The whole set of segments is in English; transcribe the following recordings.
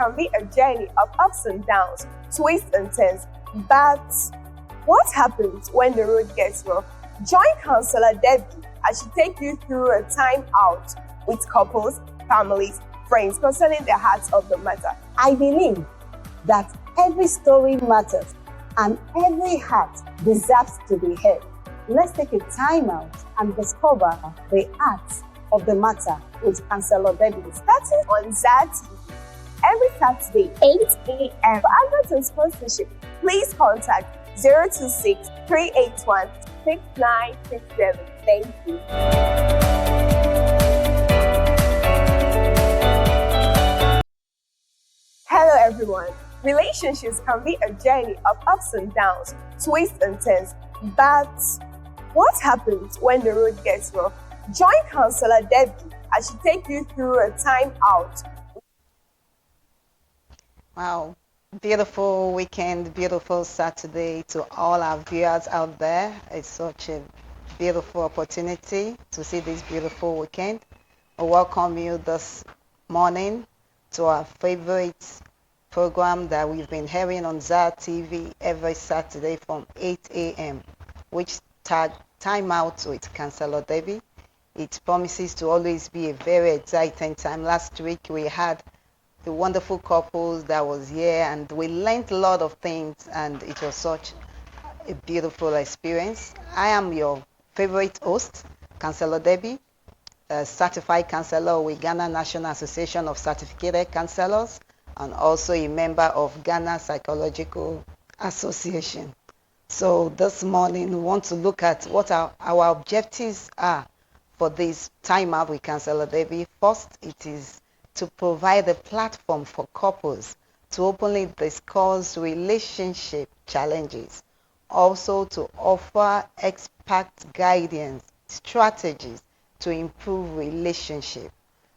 can be a journey of ups and downs, twists and turns. But what happens when the road gets rough? Join Counsellor Debby as she takes you through a time out with couples, families, friends concerning the heart of the matter. I believe that every story matters and every heart deserves to be heard. Let's take a time out and discover the heart of the matter with Counsellor Debby. Starting on ZAT every Saturday, 8 a.m. For adverts and sponsorship, please contact 026 381 6967. Thank you. Hello everyone. Relationships can be a journey of ups and downs, twists and turns. But what happens when the road gets rough? Join Counsellor Debby as she takes you through a time out. Wow. Beautiful weekend, beautiful Saturday to all our viewers out there. It's such a beautiful opportunity to see this beautiful weekend. I welcome you this morning to our favorite program that we've been hearing on ZAR TV every Saturday from 8 a.m., which tagged Timeout with Counsellor Debby. It promises to always be a very exciting time. Last week we had the wonderful couples that was here and we learned a lot of things and it was such a beautiful experience. I am your favorite host, Counsellor Debby, a certified counselor with Ghana National Association of Certificated Counselors and also a member of Ghana Psychological Association. So this morning we want to look at what our objectives are for this time out with Counsellor Debby. First, it is to provide a platform for couples to openly discuss relationship challenges. Also to offer expert guidance, strategies to improve relationship.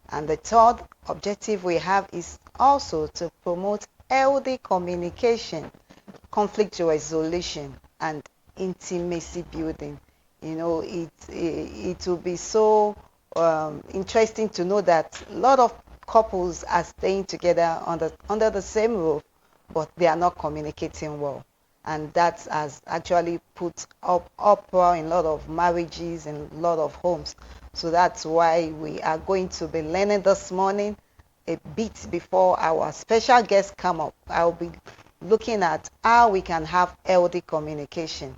And the third objective we have is also to promote healthy communication, conflict resolution, and intimacy building. You know, it will be so interesting to know that a lot of couples are staying together under the same roof, but they are not communicating well. And that has actually put uproar in a lot of marriages and a lot of homes. So that's why we are going to be learning this morning a bit before our special guests come up. I'll be looking at how we can have healthy communication.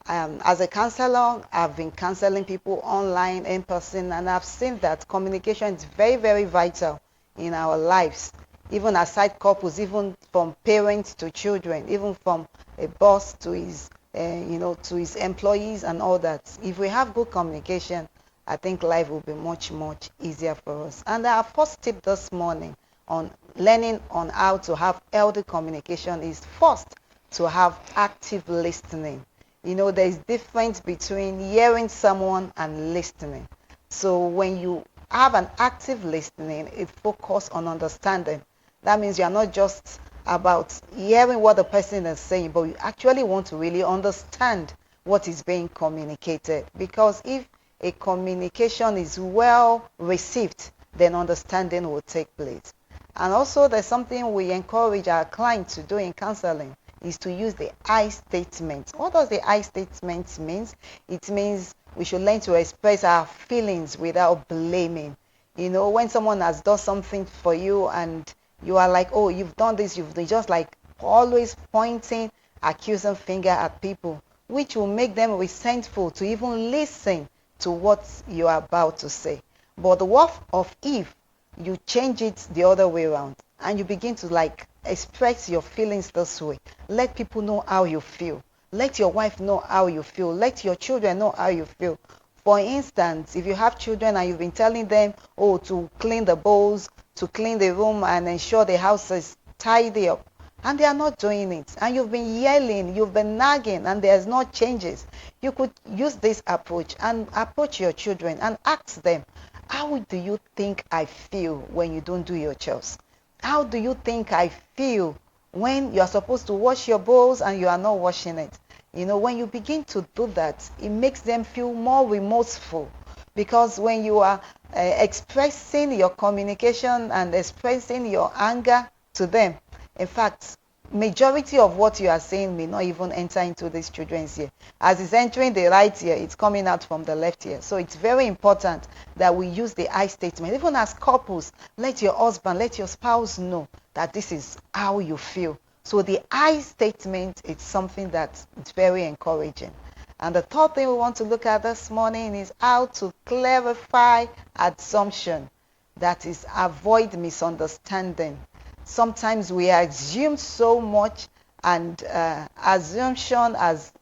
As a counselor, I've been counseling people online, in person, and I've seen that communication is very, very vital in our lives, even aside couples, even from parents to children, even from a boss to his, to his employees and all that. If we have good communication, I think life will be much, much easier for us. And our first tip this morning on learning on how to have healthy communication is first to have active listening. You know, there is difference between hearing someone and listening. So when you have an active listening, it focuses on understanding. That means you are not just about hearing what the person is saying, but you actually want to really understand what is being communicated. Because if a communication is well received, then understanding will take place. And also there's something we encourage our clients to do in counseling, is to use the I statement. What does the I statement mean? It means we should learn to express our feelings without blaming. You know, when someone has done something for you and you are like, oh, you've done this, you've done, just like always pointing, accusing finger at people, which will make them resentful to even listen to what you are about to say. But what of if you change it the other way around and you begin to like express your feelings this way? Let people know how you feel. Let your wife know how you feel. Let your children know how you feel. For instance, if you have children and you've been telling them, oh, to clean the bowls, to clean the room and ensure the house is tidy up, and they are not doing it, and you've been yelling, you've been nagging, and there's no changes, you could use this approach and approach your children and ask them, how do you think I feel when you don't do your chores? How do you think I feel when you are supposed to wash your bowls and you are not washing it? You know, when you begin to do that, it makes them feel more remorseful, because when you are expressing your communication and expressing your anger to them. In fact, majority of what you are saying may not even enter into these children's ear. As it's entering the right ear, it's coming out from the left ear. So it's very important that we use the I statement. Even as couples, let your husband, let your spouse know that this is how you feel. So the I statement is something that is very encouraging. And the third thing we want to look at this morning is how to clarify assumption. That is, avoid misunderstanding. Sometimes we assume so much, and assumption has,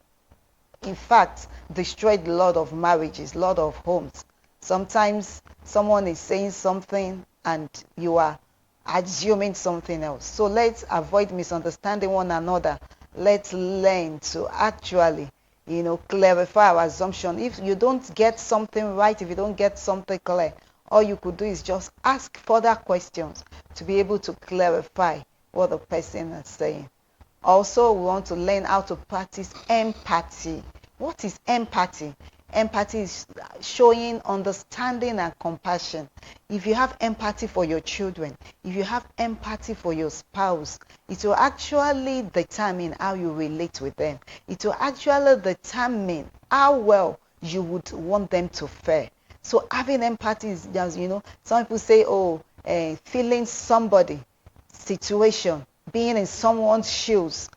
in fact, destroyed a lot of marriages, a lot of homes. Sometimes someone is saying something and you are assuming something else. So let's avoid misunderstanding one another. Let's learn to actually, clarify our assumption. If you don't get something right, if you don't get something clear, all you could do is just ask further questions to be able to clarify what the person is saying. Also, we want to learn how to practice empathy. What is empathy? Empathy is showing understanding and compassion. If you have empathy for your children, if you have empathy for your spouse, it will actually determine how you relate with them. It will actually determine how well you would want them to fare. So having empathy is just, some people say, feeling somebody, situation, being in someone's shoes,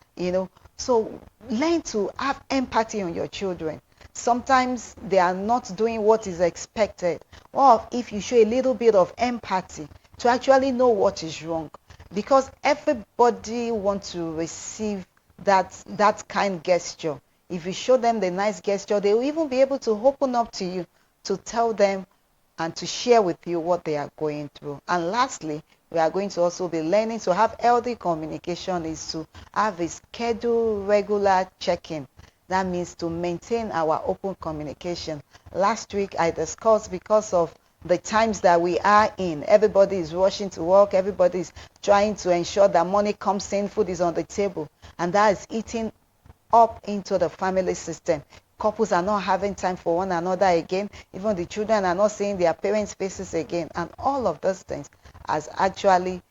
So learn to have empathy on your children. Sometimes they are not doing what is expected. Or if you show a little bit of empathy to actually know what is wrong. Because everybody wants to receive that kind gesture. If you show them the nice gesture, they will even be able to open up to you, to tell them and to share with you what they are going through. And lastly, we are going to also be learning to have healthy communication is to have a scheduled regular check-in. That means to maintain our open communication. Last week I discussed, because of the times that we are in, everybody is rushing to work, everybody is trying to ensure that money comes in, food is on the table, and that is eating up into the family system. Couples are not having time for one another again. Even the children are not seeing their parents' faces again. And all of those things has actually,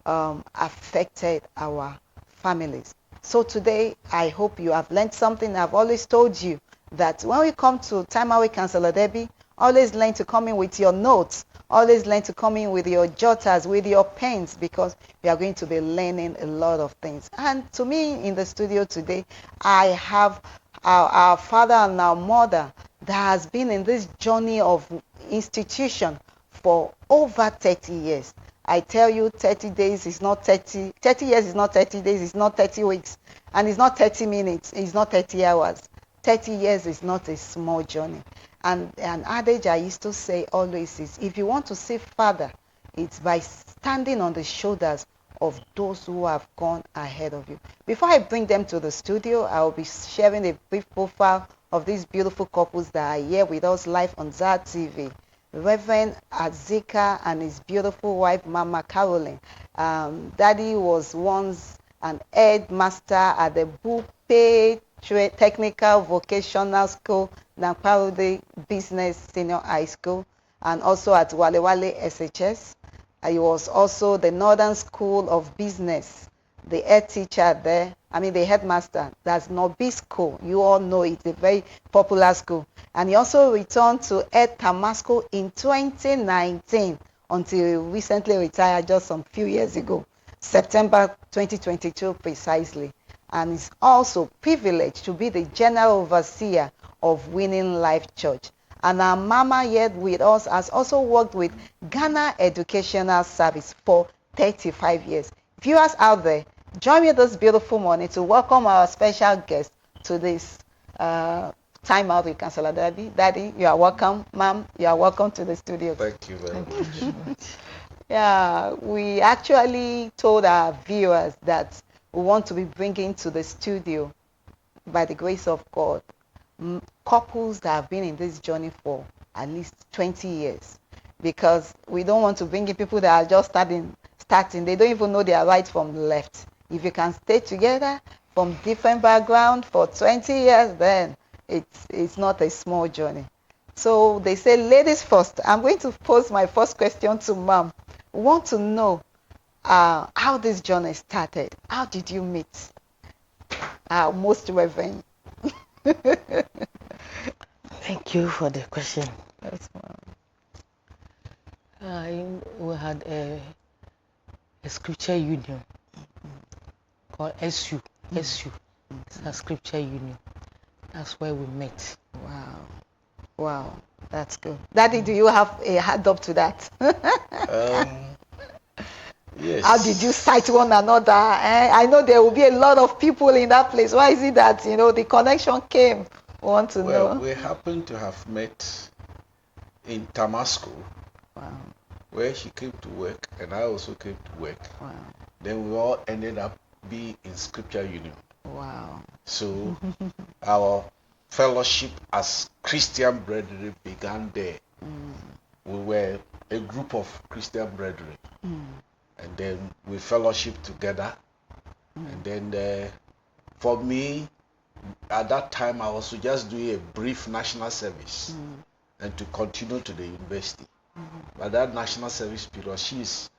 affected our families. So today, I hope you have learned something. I've always told you that when we come to Timeout with Counsellor Debby, always learn to come in with your notes. Always learn to come in with your jotters, with your pens, because we are going to be learning a lot of things. And to me, in the studio today, I have our father and our mother that has been in this journey of institution for over 30 years. I tell you, 30 days is not 30 years is not 30 days, it's not 30 weeks, and it's not 30 minutes, it's not 30 hours. 30 years is not a small journey. And an adage I used to say always is, if you want to see Father, it's by standing on the shoulders of those who have gone ahead of you. Before I bring them to the studio, I will be sharing a brief profile of these beautiful couples that are here with us live on ZAR TV. Reverend Azika and his beautiful wife, Mama Caroline. Daddy was once an headmaster at the Bupe Technical Vocational School, Naparode Business Senior High School, and also at Walewale SHS. He was also the Northern School of Business, the head teacher there. The headmaster. That's Nobi School. You all know it's a very popular school. And he also returned to Ed Tamasco in 2019 until he recently retired just some few years ago, September 2022 precisely. And is also privileged to be the general overseer of Winning Life Church. And our mama here with us has also worked with Ghana Educational Service for 35 years. Viewers out there, join me this beautiful morning to welcome our special guest to this Timeout with Counsellor Debby. Daddy, you are welcome. Ma'am, you are welcome to the studio. Thank you very much. Yeah, we actually told our viewers that we want to be bringing to the studio, by the grace of God, couples that have been in this journey for at least 20 years. Because we don't want to bring in people that are just starting. They don't even know their right from left. If you can stay together from different background for 20 years, then it's not a small journey. So they say ladies first. I'm going to pose my first question to Mom. We want to know, how this journey started. How did you meet most Reverend? Thank you for the question. Yes, ma'am. We had a scripture union called SU. SU. It's a scripture union. That's where we met. Wow. Wow. That's good. Daddy, do you have a hand up to that? Yes. How did you sight one another? I know there will be a lot of people in that place. Why is it that, the connection came? Want to Well, know? we happen to have met in Damascus, Wow. where she came to work and I also came to work. Wow. Then we all ended up being in Scripture Union. Wow. So our fellowship as Christian brethren began there. We were a group of Christian brethren. And then we fellowship together. And then for me, at that time, I was just doing a brief national service and to continue to the university. By that national service period, she's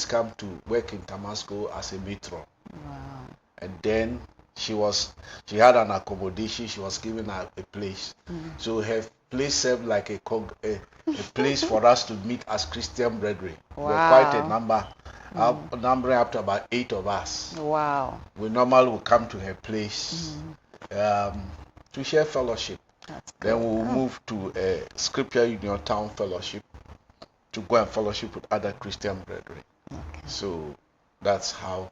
come to work in Damascus as a matron. Wow. And then she had an accommodation. She was given a place. So her place served like a place for us to meet as Christian brethren. Wow. We were quite a number. Numbering up to about 8 of us. Wow. We normally would come to her place to share fellowship. That's good. Then we'll move to a Scripture Union Town Fellowship to go and fellowship with other Christian brethren. Okay. So that's how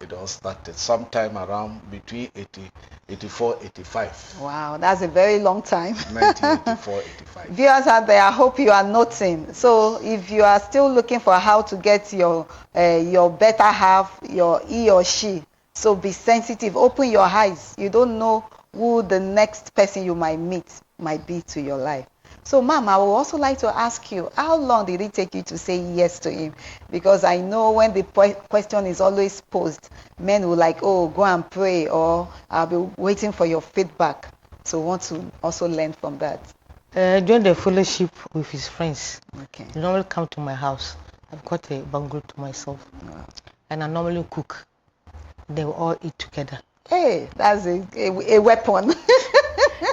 it all started. Sometime around between 84, 85. Wow, that's a very long time. 1984, 85. Viewers out there, I hope you are noting. So if you are still looking for how to get your better half, your he or she, so be sensitive, open your eyes. You don't know who the next person you might meet might be to your life. So ma'am, I would also like to ask you, how long did it take you to say yes to him? Because I know when the question is always posed, men will like, oh, go and pray, or I'll be waiting for your feedback. So want to also learn from that. During the fellowship with his friends, Okay. they normally come to my house. I've got a bungalow to myself. Wow. And I normally cook. They will all eat together. Hey, that's a weapon.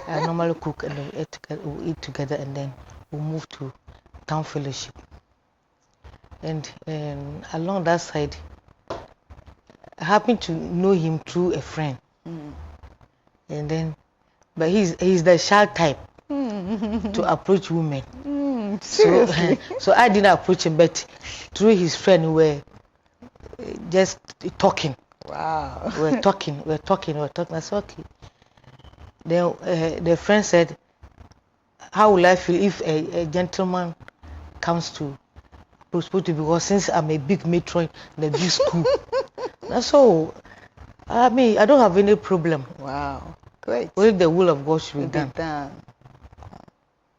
I normally cook and we'll eat together, and then we'll move to town fellowship. And along that side, I happen to know him through a friend. And then, but he's the shy type to approach women. Seriously? So I didn't approach him, but through his friend, we were just talking. Wow. We're talking. I said, okay. Then the friend said, how will I feel if a gentleman comes to propose to me? Because since I'm a big matron in a big school. So, I mean, I don't have any problem. Wow. Great. Only the will of God should be Be done. done.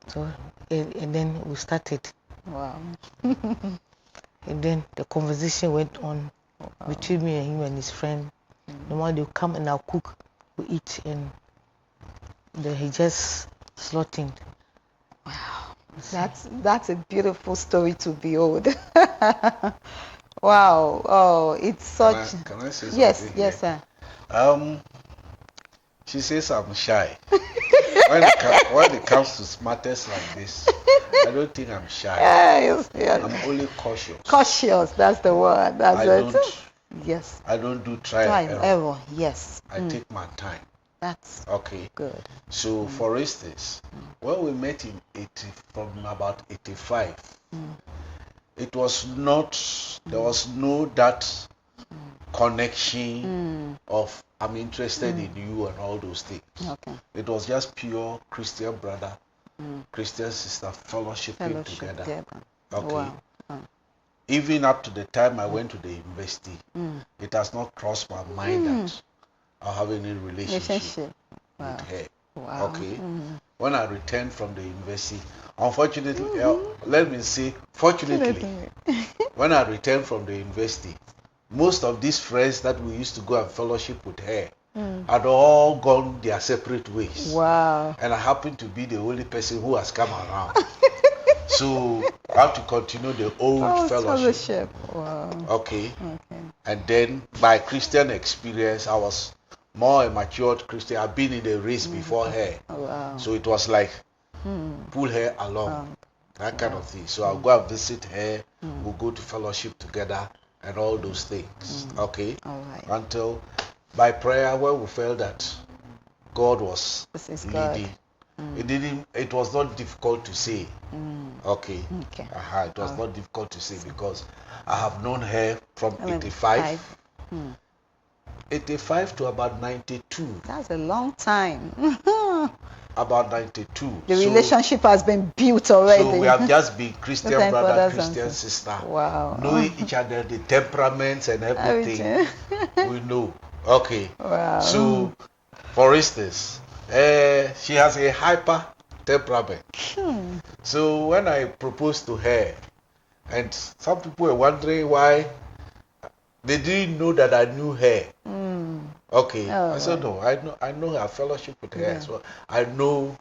So, and then we started. Wow. And then the conversation went on between me and him and his friend. Normally they'll come and I'll cook, we eat, and then he just slot in. Wow. That's a beautiful story to behold. Wow. Oh, it's such. Can I say something? Yes, sir. She says I'm shy. when it comes to matters like this, I don't think I'm shy. Yes. I'm only cautious. Cautious, that's the word. Yes. I don't do trial and error. Error. Yes. I take my time. That's Okay. good. So, for instance, when we met from about 85, it was not, there was no that connection of I'm interested in you and all those things. Okay. It was just pure Christian brother, Christian sister fellowshipping together. Okay. Wow. Even up to the time I went to the university, it has not crossed my mind that I'll have any relationship with her. Wow. Okay. When I returned from the university, unfortunately, let me say, fortunately, when I returned from the university, most of these friends that we used to go and fellowship with her had all gone their separate ways. Wow. And I happened to be the only person who has come around. So I have to continue the old fellowship. Wow. Okay. Okay. And then my Christian experience, I was more a matured Christian. I've been in the race before her. Oh, wow. So it was like pull her along. That kind of thing. So I'll go and visit her, we'll go to fellowship together and all those things. Okay. All right. Until by prayer when we felt that God was This is leading. God. It was not difficult to say. Okay. Okay. It was not difficult to say because I have known her from I mean, 85. 85 to about 92. That's a long time. About 92. The relationship has been built already. So we have just been Christian Thank brother, brothers Christian and sister. Wow. Knowing each other, the temperaments and everything. We know. Okay. Wow. So, for instance, she has a hyper temperament. So when I proposed to her, and some people were wondering why they didn't know that I knew her. Okay. Oh, I said, no, I know her fellowship with her. So I know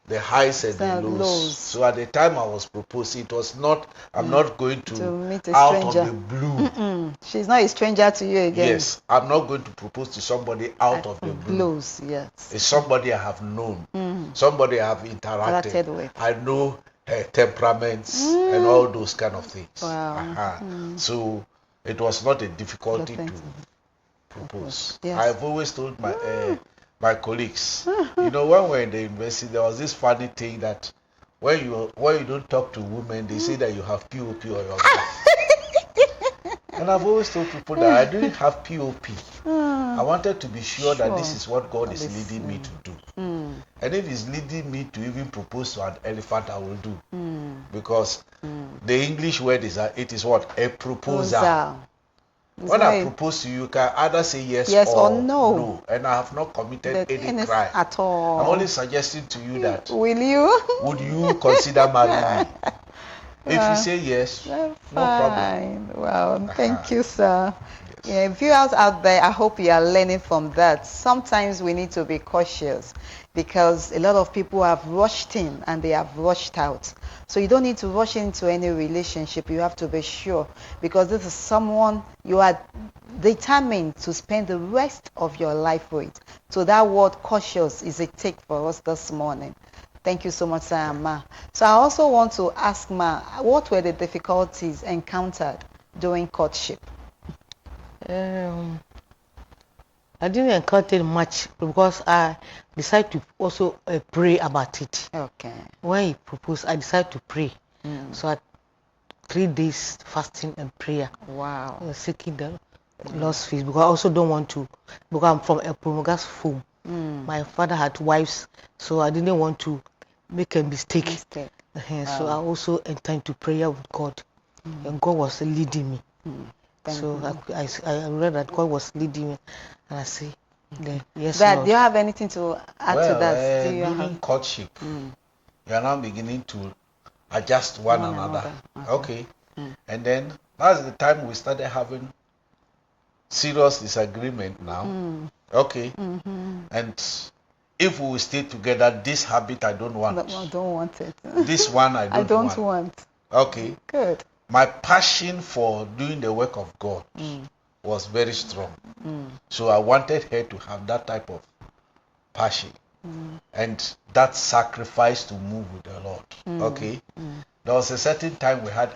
the highs and the lows. So at the time I was proposing, it was not, I'm not going to meet a out stranger. of the blue. She's not a stranger to you again. Yes, I'm not going to propose to somebody out of the blue. Blues, yes. It's somebody I have known, somebody I have interacted with. I know her temperaments and all those kind of things. Wow. So it was not a difficulty to propose. Yes. I've always told my colleagues, you know, when we're in the university, there was this funny thing that when you don't talk to women, they say that you have POP or your and I've always told people that I didn't have POP. I wanted to be sure that this is what God is leading me to do. And if He's leading me to even propose to an elephant, I will do. Because the English word is it is what? A proposal. When I propose to you, you can either say yes or no. And I have not committed any crime at all. I'm only suggesting to you that would you consider marrying me? If you say yes, no problem. Wow, thank you, sir. Yeah, viewers out there, I hope you are learning from that. Sometimes we need to be cautious because a lot of people have rushed in and they have rushed out. So you don't need to rush into any relationship. You have to be sure because this is someone you are determined to spend the rest of your life with. So that word cautious is a take for us this morning. Thank you so much, sir and ma. So I also want to ask ma, what were the difficulties encountered during courtship? I didn't encounter much because I decided to also pray about it. Okay. When he proposed, I decided to pray. So I 3 days fasting and prayer. Wow. Seeking the Lord's face because I also don't want to, because I'm from a monogamous home. My father had wives, so I didn't want to make a mistake. So I also entered to prayer with God, and God was leading me. I read that God was leading me, and I say, yes, Lord. Do you have anything to add to that? During courtship, you are now beginning to adjust one another. Okay. And then that's the time we started having serious disagreement now. Okay. And if we stay together, this habit I don't want. I don't want it. This one I don't want. Okay. Good. My passion for doing the work of God was very strong. So I wanted her to have that type of passion and that sacrifice to move with the Lord. Okay. There was a certain time we had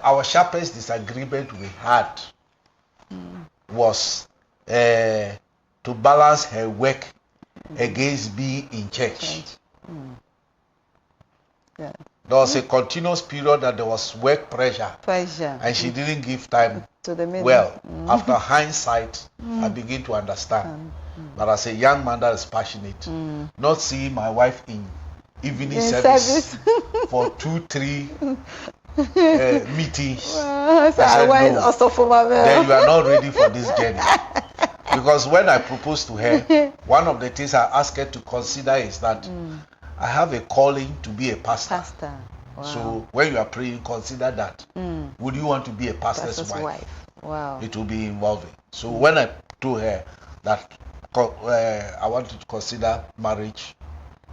our sharpest disagreement we had was to balance her work against being in church. Yeah. There was a continuous period that there was work pressure. And she didn't give time to the middle. Well, after hindsight, I begin to understand. But as a young man that is passionate, not seeing my wife in evening service for 2-3 meetings. I said, no, then you are not ready for this journey. Because when I proposed to her, one of the things I asked her to consider is that I have a calling to be a pastor. Wow. So when you are praying, consider that. Would you want to be a pastor's wife? Wow. It will be involving. So when I told her that I wanted to consider marriage,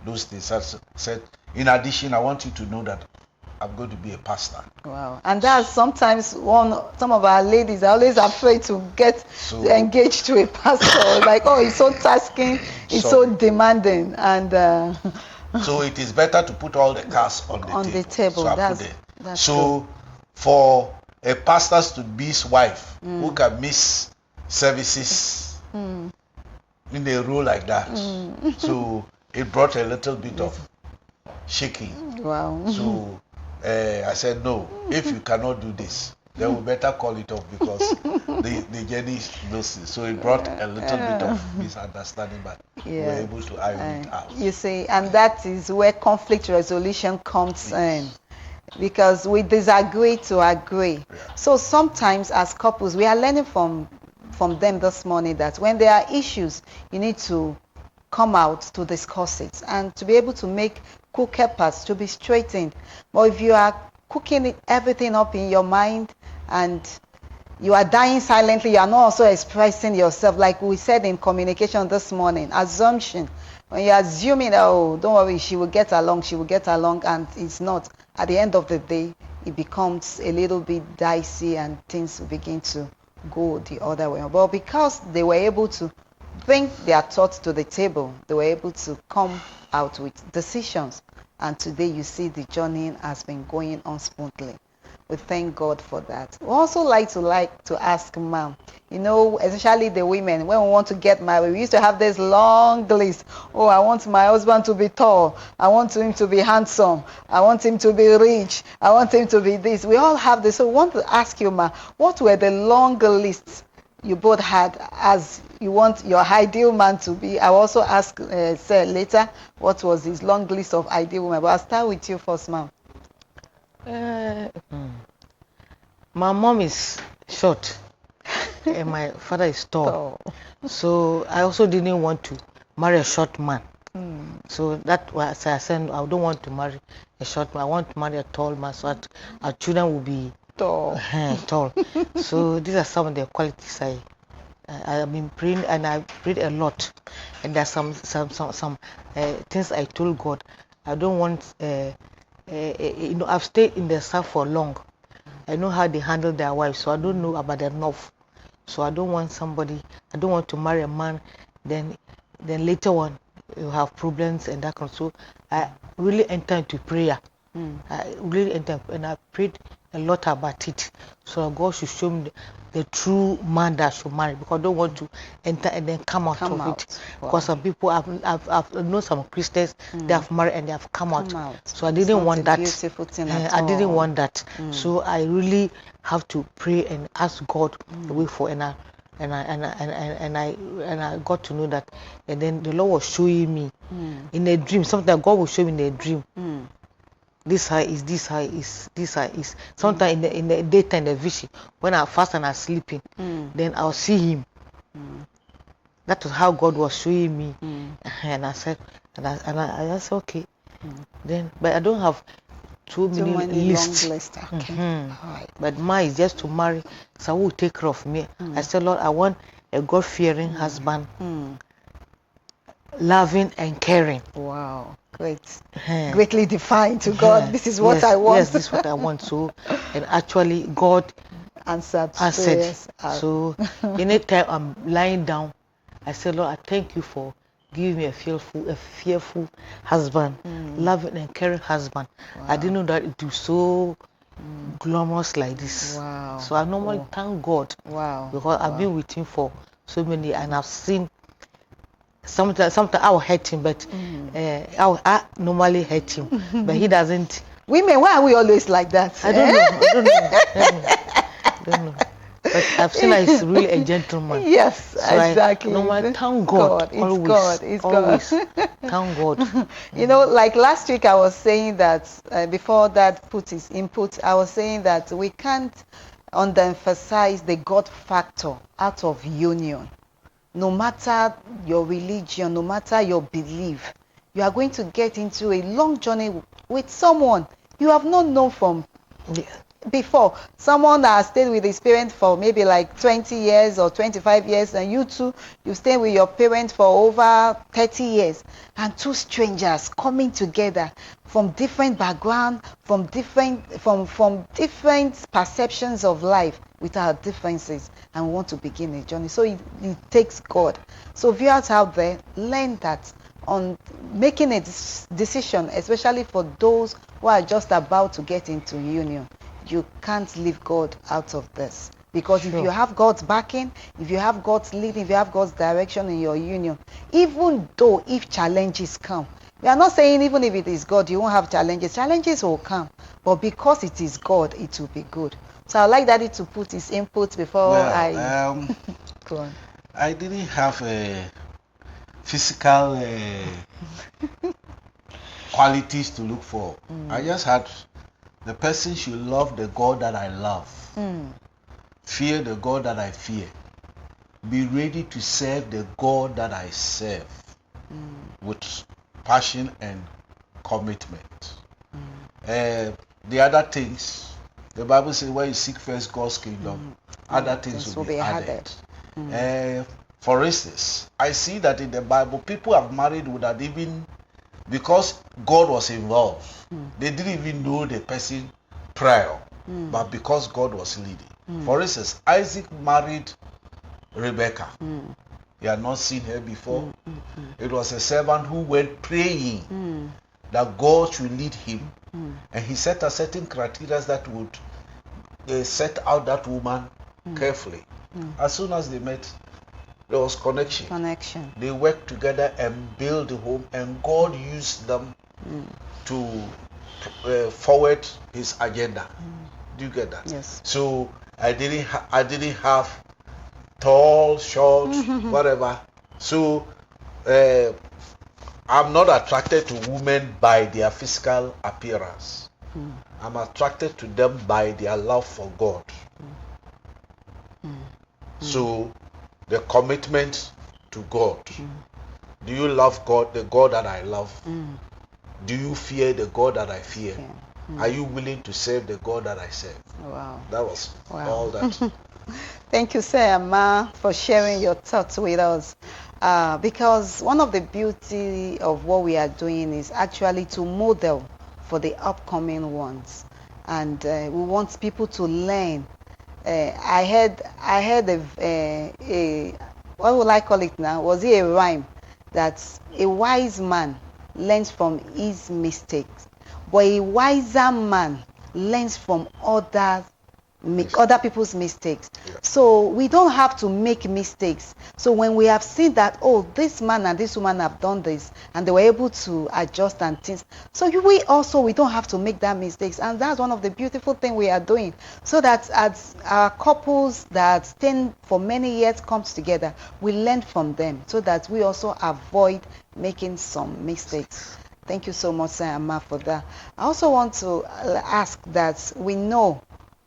those things, I said, in addition, I want you to know that I'm going to be a pastor. Wow. And that's sometimes some of our ladies are always afraid to get engaged to a pastor. Like, oh, it's so tasking, it's so demanding. And so it is better to put all the cards on the table. So that's so true. For a pastor's to be his wife who can miss services in a role like that. So it brought a little bit of shaking. Wow. So I said, no, if you cannot do this, then we better call it off, because the journey is losing. So it brought a little bit of misunderstanding, but we were able to iron it out. You see, and that is where conflict resolution comes in, because we disagree to agree. Yeah. So sometimes as couples, we are learning from them this morning that when there are issues, you need to come out to discuss it and to be able to make cookeras to be straightened. But if you are cooking everything up in your mind and you are dying silently, you are not also expressing yourself, like we said in communication this morning, assumption. When you're assuming, oh, don't worry, she will get along, and it's not. At the end of the day, it becomes a little bit dicey and things begin to go the other way. But because they were able to bring their thoughts to the table, they were able to come out with decisions. And today you see the journey has been going on smoothly. We thank God for that. We also like to ask Mom, you know, especially the women, when we want to get married, we used to have this long list. Oh, I want my husband to be tall. I want him to be handsome. I want him to be rich. I want him to be this. We all have this. So we want to ask you, Ma, what were the long lists you both had as you want your ideal man to be? I will also ask Sir later what was his long list of ideal women. But I'll start with you first, Ma'am. My mom is short and my father is tall. So I also didn't want to marry a short man. So that was I said I don't want to marry a short man. I want to marry a tall man so that our children will be tall. So these are some of the qualities I have been praying, and I prayed a lot. And there's some things I told God. I don't want you know, I've stayed in the South for long. I know how they handle their wives, so I don't know about the North. So I don't want to marry a man, then later on you have problems and that kind of. So I really entered into prayer. I really entered, and I prayed a lot about it. So God should show me the true man that I should marry, because I don't want to enter and then come out of it. Wow. Because some people I've known some Christians, they have married and they have come out. So I didn't want that. I didn't want that. So I really have to pray and ask God the way for, and I got to know that. And then the Lord was showing me in a dream. Sometimes God will show me in a dream. This high is, this high is, this high is. Sometimes in the daytime, the vision, when I fast and I'm sleeping, then I'll see him. That was how God was showing me. And I said, I said, okay. Then, but I don't have too many lists. Okay. Right. But mine is just to marry, so who will take care of me. I said, Lord, I want a God-fearing husband, loving and caring. Wow. Great. Greatly defined to God. This is what I want. Yes, this is what I want. So, and actually God answered. So anytime I'm lying down, I say, Lord, I thank you for giving me a fearful husband, loving and caring husband. Wow. I didn't know that it was so glamorous like this. Wow. So I normally thank God. Wow. Because I've been with him for so many, and I've seen sometimes I will hurt him, but I normally hurt him, but he doesn't. Women, why are we always like that? I don't know. But I've seen that he's really a gentleman. Yes, so exactly. I normally thank God. It's God. Thank God. You know, like last week I was saying that before Dad put his input, I was saying that we can't underemphasize the God factor out of union. No matter your religion, no matter your belief, you are going to get into a long journey with someone you have not known from before, someone that has stayed with his parents for maybe like 20 years or 25 years, and you two, you stay with your parents for over 30 years, and two strangers coming together from different background, from different perceptions of life with our differences, and want to begin a journey. So it takes God. So viewers out there, learn that on making a decision, especially for those who are just about to get into union. You can't leave God out of this, because if you have God's backing, if you have God's leading, if you have God's direction in your union, even though if challenges come, we are not saying even if it is God you won't have challenges will come, but because it is God, it will be good. So I'd like Daddy to put his input before go on. I didn't have a physical qualities to look for. I just had the person should love the God that I love, fear the God that I fear, be ready to serve the God that I serve with passion and commitment. The other things, the Bible says, when you seek first God's kingdom, other things will be added. For instance, I see that in the Bible, people have married without even, because God was involved, they didn't even know the person prior, but because God was leading. For instance, Isaac married Rebecca. He had not seen her before. It was a servant who went praying that God should lead him, and he set a certain criteria that would set out that woman carefully. As soon as they met, there was connection. They worked together and built the home, and God used them to forward his agenda. Do you get that? Yes. So I didn't have tall, short, whatever. So I'm not attracted to women by their physical appearance. I'm attracted to them by their love for God. So the commitment to God. Do you love God, the God that I love? Do you fear the God that I fear? Are you willing to serve the God that I serve? Wow. That was all that. Thank you, Sir Amma, for sharing your thoughts with us. Because one of the beauty of what we are doing is actually to model for the upcoming ones, and we want people to learn. I heard a what would I call it now? Was it a rhyme that a wise man learns from his mistakes, but a wiser man learns from other people's mistakes. So we don't have to make mistakes. So when we have seen that, oh, this man and this woman have done this, and they were able to adjust and things, so we don't have to make that mistakes. And that's one of the beautiful things we are doing, so that as our couples that stay for many years comes together, we learn from them, so that we also avoid making some mistakes. Thank you so much, Sir Amma, for that. I also want to ask that we know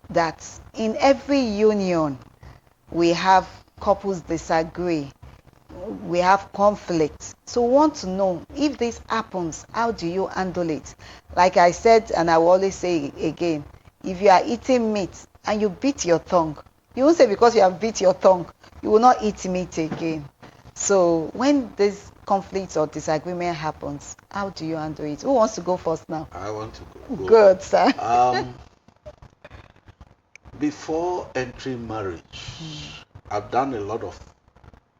that in every union we have couples disagree, we have conflict. So we want to know, if this happens, how do you handle it? Like I said, and I will always say again, if you are eating meat and you bit your tongue, you won't say because you have bit your tongue you will not eat meat again. So when this conflict or disagreement happens, how do you handle it? Who wants to go first now? I want to go. Good, sir. Before entering marriage, I've done a lot of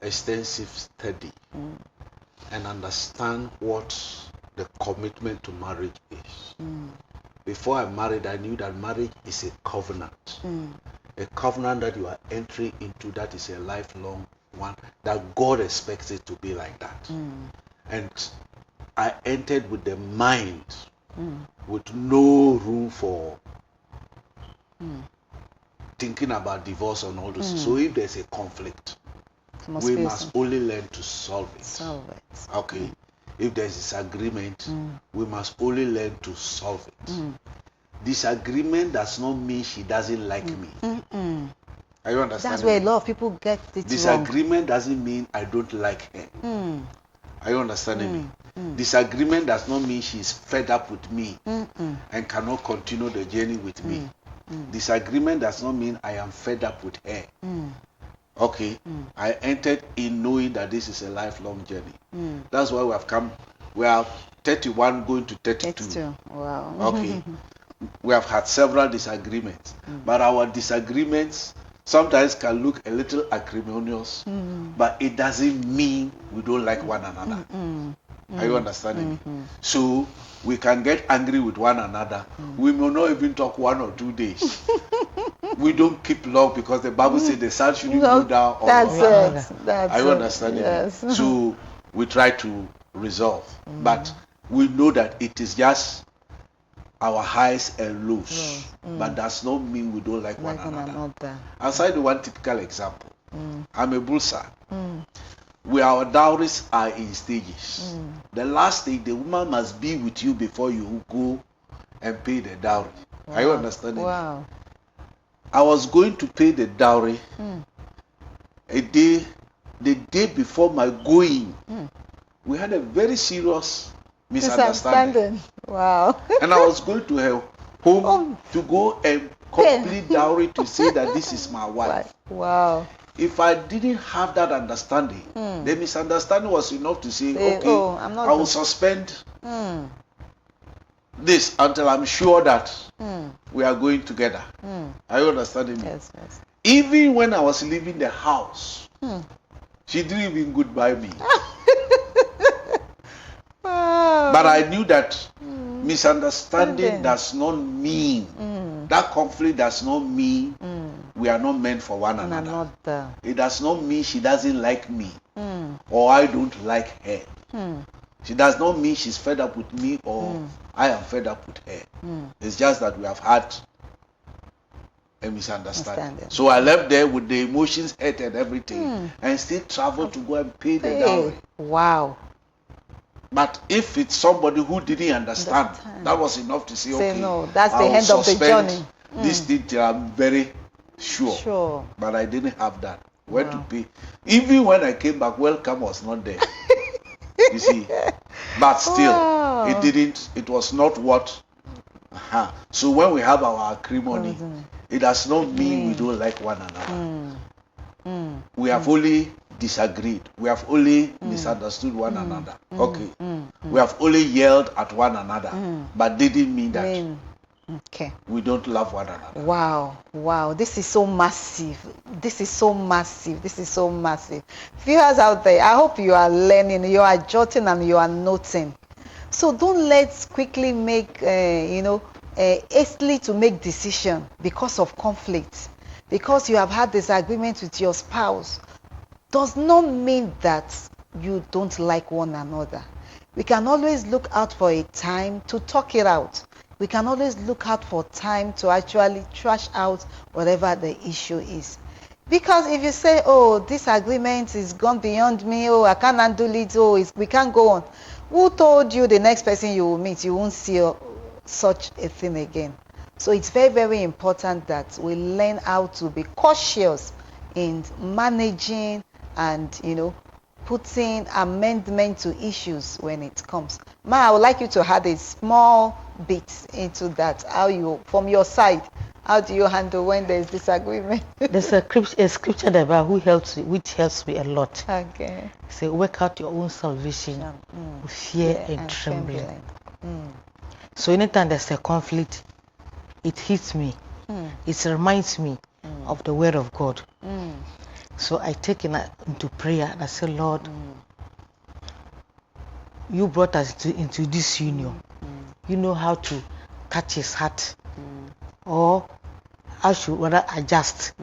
extensive study and understand what the commitment to marriage is. Before I married, I knew that marriage is a covenant. A covenant that you are entering into, that is a lifelong one, that God expects it to be like that. And I entered with the mind, with no room for thinking about divorce and all this. So if there's a conflict, we must only learn to solve it. Okay. If there's disagreement, we must only learn to solve it. Disagreement does not mean she doesn't like me. Are you understanding? That's where a lot of people get it Disagreement doesn't mean I don't like her. Are you understanding me? Disagreement does not mean she's fed up with me and cannot continue the journey with me. Disagreement does not mean I am fed up with her. Okay, I entered in knowing that this is a lifelong journey. That's why we have come. We are 31 going to 32. Wow. Okay, we have had several disagreements, but our disagreements sometimes can look a little acrimonious, but it doesn't mean we don't like one another. Are you understanding me? So we can get angry with one another. We may not even talk 1 or 2 days. We don't keep long because the Bible says the sun shouldn't go down on That's our it. That's Are you it. understanding Yes. me? So we try to resolve, but we know that it is just our highs and lows, but does not mean we don't like one another. I'll cite one typical example. I'm a bullseye. Where our dowries are in stages. The last stage, the woman must be with you before you go and pay the dowry. Are you understanding? Wow. I was going to pay the dowry the day before my going. We had a very serious misunderstanding. Wow. And I was going to her home to go and complete dowry to say that this is my wife. Wow. If I didn't have that understanding, the misunderstanding was enough to say, okay, I will suspend this until I'm sure that we are going together. Are you understanding me? Yes, yes. Even when I was leaving the house, she didn't even goodbye me. Wow. But I knew that misunderstanding does not mean, that conflict does not mean we are not meant for one another. It does not mean she doesn't like me or I don't like her. She does not mean she's fed up with me or I am fed up with her. It's just that we have had a misunderstanding. So I left there with the emotions hurt and everything and still traveled to go and pay the dowry. Wow. But if it's somebody who didn't understand, that was enough to say, okay, no, that's the I'll end of the journey. This thing till I'm very sure. But I didn't have that. Where to pay? Even when I came back, welcome was not there. You see, but still, it was not what. So when we have our acrimony, it does not mean we don't like one another. We have only disagreed. We have only misunderstood one another. Okay. We have only yelled at one another, but didn't mean that we don't love one another. Wow. This is so massive. This is so massive. Viewers out there, I hope you are learning, you are jotting and you are noting. So don't let's quickly make, hastily to make decision because of conflict. Because you have had disagreement with your spouse does not mean that you don't like one another. We can always look out for a time to talk it out. We can always look out for time to actually trash out whatever the issue is. Because if you say, oh, this agreement is gone beyond me, oh, I can't handle it, we can't go on. Who told you the next person you will meet, you won't see such a thing again? So it's very, very important that we learn how to be cautious in managing and, putting amendment to issues when it comes. Ma, I would like you to add a small bit into that. From your side, how do you handle when there's disagreement? There's a scripture in the Bible which helps me a lot. Okay. Say, work out your own salvation with fear and trembling. So anytime there's a conflict, it hits me. It reminds me of the word of God. So I take it into prayer and I say, Lord, you brought us into this union. You know how to touch his heart, or I should rather adjust.